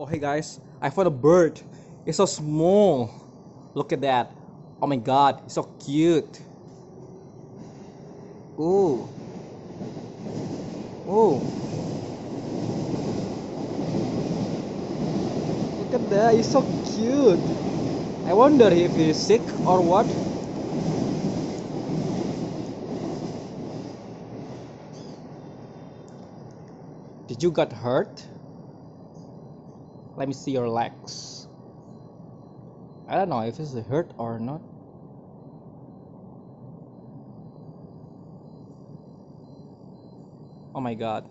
Oh hey guys, I found a bird. It's so small. Look at that. Oh my god, it's so cute. Ooh. Ooh. Look at that, it's so cute. I wonder if he's sick or what. Did you get hurt? Let me see your legs. I don't know if it's hurt or not. Oh my god.